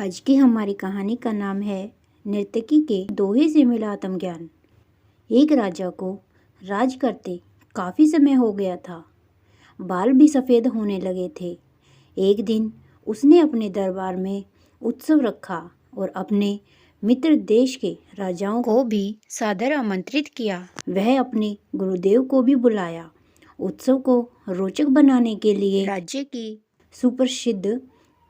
आज की हमारी कहानी का नाम है नर्तकी के दोहे से मिला आत्मज्ञान। एक राजा को राज करते काफ़ी समय हो गया था। बाल भी सफ़ेद होने लगे थे। एक दिन उसने अपने दरबार में उत्सव रखा और अपने मित्र देश के राजाओं को भी सादर आमंत्रित किया। वह अपने गुरुदेव को भी बुलाया। उत्सव को रोचक बनाने के लिए राज्य की सुप्रसिद्ध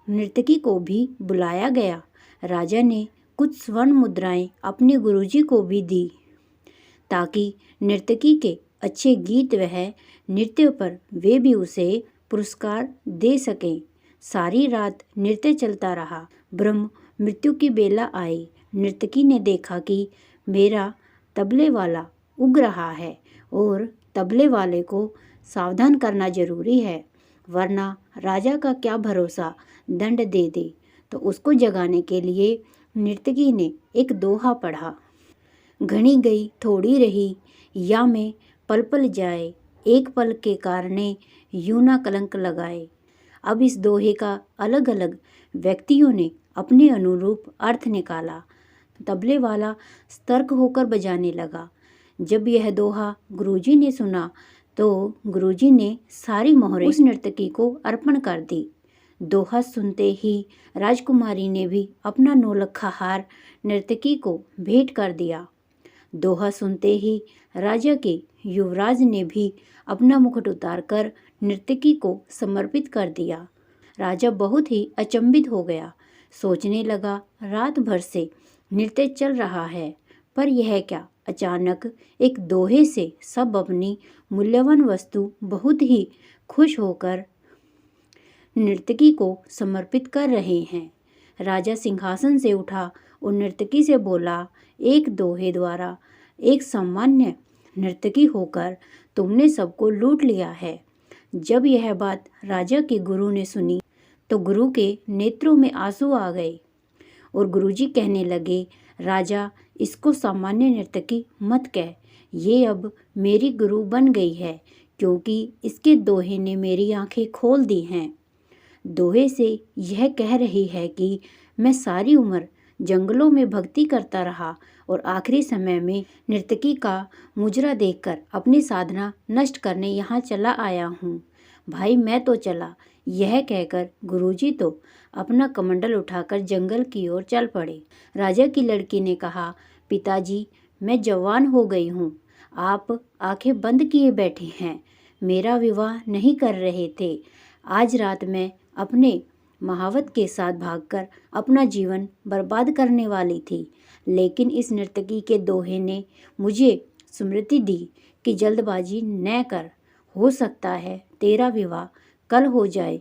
नर्तकी को भी बुलाया गया। राजा ने कुछ स्वर्ण मुद्राएं अपने गुरुजी को भी दी ताकि नर्तकी के अच्छे गीत वह नृत्य पर वे भी उसे पुरस्कार दे सकें। सारी रात नृत्य चलता रहा। ब्रह्म मृत्यु की बेला आई। नर्तकी ने देखा कि मेरा तबले वाला उग रहा है और तबले वाले को सावधान करना जरूरी है, वरना राजा का क्या भरोसा दंड दे दे। तो उसको जगाने के लिए नर्तकी ने एक दोहा पढ़ा। घनी गई थोड़ी रही या में पल पल जाए, एक पल के कारणे यूं ना कलंक लगाए। अब इस दोहे का अलग अलग व्यक्तियों ने अपने अनुरूप अर्थ निकाला। तबले वाला सतर्क होकर बजाने लगा। जब यह दोहा गुरुजी ने सुना तो गुरुजी ने सारी मोहरें उस नर्तकी को अर्पण कर दी। दोहा सुनते ही राजकुमारी ने भी अपना नौलखा हार नर्तकी को भेंट कर दिया। दोहा सुनते ही राजा के युवराज ने भी अपना मुकुट उतारकर नर्तकी को समर्पित कर दिया। राजा बहुत ही अचंभित हो गया। सोचने लगा, रात भर से नृत्य चल रहा है, पर यह क्या? अचानक एक दोहे से सब अपनी मूल्यवान वस्तु बहुत ही खुश होकर नर्तकी को समर्पित कर रहे हैं। राजा सिंहासन से उठा और नर्तकी से बोला, एक दोहे द्वारा एक सामान्य नर्तकी होकर तुमने सबको लूट लिया है। जब यह बात राजा के गुरु ने सुनी तो गुरु के नेत्रों में आंसू आ गए और गुरुजी कहने लगे, राजा, इसको सामान्य नर्तकी मत कह, ये अब मेरी गुरु बन गई है, क्योंकि इसके दोहे ने मेरी आंखें खोल दी हैं। दोहे से यह कह रही है कि मैं सारी उम्र जंगलों में भक्ति करता रहा और आखिरी समय में नर्तकी का मुजरा देखकर अपनी साधना नष्ट करने यहाँ चला आया हूँ। भाई मैं तो चला। यह कहकर गुरुजी तो अपना कमंडल उठाकर जंगल की ओर चल पड़े। राजा की लड़की ने कहा, पिताजी, मैं जवान हो गई हूँ, आप आंखें बंद किए बैठे हैं। मेरा विवाह नहीं कर रहे थे। आज रात मैं अपने महावत के साथ भागकर अपना जीवन बर्बाद करने वाली थी, लेकिन इस नर्तकी के दोहे ने मुझे स्मृति दी कि जल्दबाजी न कर, हो सकता है तेरा विवाह कल हो जाए।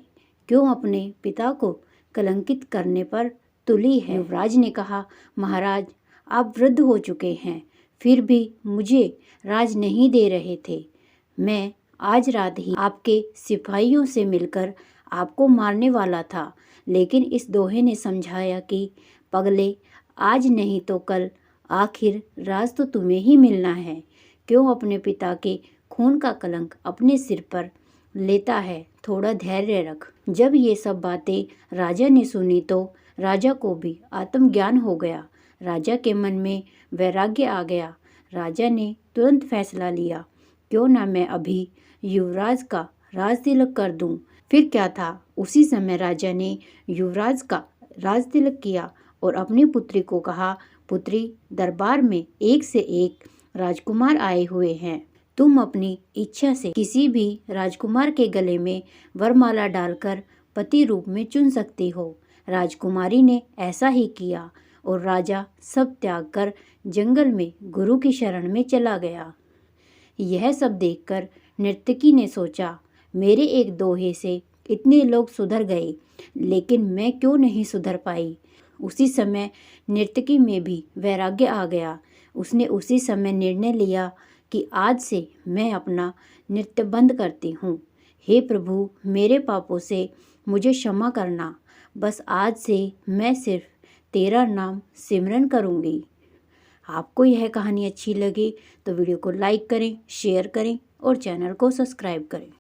क्यों अपने पिता को कलंकित करने पर तुली है? युवराज ने कहा, महाराज, आप वृद्ध हो चुके हैं, फिर भी मुझे राज नहीं दे रहे थे। मैं आज रात ही आपके सिपाहियों से मिलकर आपको मारने वाला था, लेकिन इस दोहे ने समझाया कि पगले, आज नहीं तो कल आखिर राज तो तुम्हें ही मिलना है। क्यों अपने पिता के खून का कलंक अपने सिर पर लेता है? थोड़ा धैर्य रख। जब ये सब बातें राजा ने सुनी तो राजा को भी आत्मज्ञान हो गया। राजा के मन में वैराग्य आ गया। राजा ने तुरंत फैसला लिया, क्यों ना मैं अभी युवराज का राज तिलक कर दूं। फिर क्या था, उसी समय राजा ने युवराज का राज तिलक किया और अपनी पुत्री को कहा, पुत्री, दरबार में एक से एक राजकुमार आए हुए हैं। तुम अपनी इच्छा से किसी भी राजकुमार के गले में वरमाला डालकर पति रूप में चुन सकती हो। राजकुमारी ने ऐसा ही किया और राजा सब त्याग कर जंगल में गुरु की शरण में चला गया। यह सब देखकर नर्तकी ने सोचा, मेरे एक दोहे से इतने लोग सुधर गए, लेकिन मैं क्यों नहीं सुधर पाई। उसी समय नर्तकी में भी वैराग्य आ गया। उसने उसी समय निर्णय लिया कि आज से मैं अपना नृत्य बंद करती हूँ। हे प्रभु, मेरे पापों से मुझे क्षमा करना। बस आज से मैं सिर्फ तेरा नाम सिमरन करूँगी। आपको यह कहानी अच्छी लगी तो वीडियो को लाइक करें, शेयर करें और चैनल को सब्सक्राइब करें।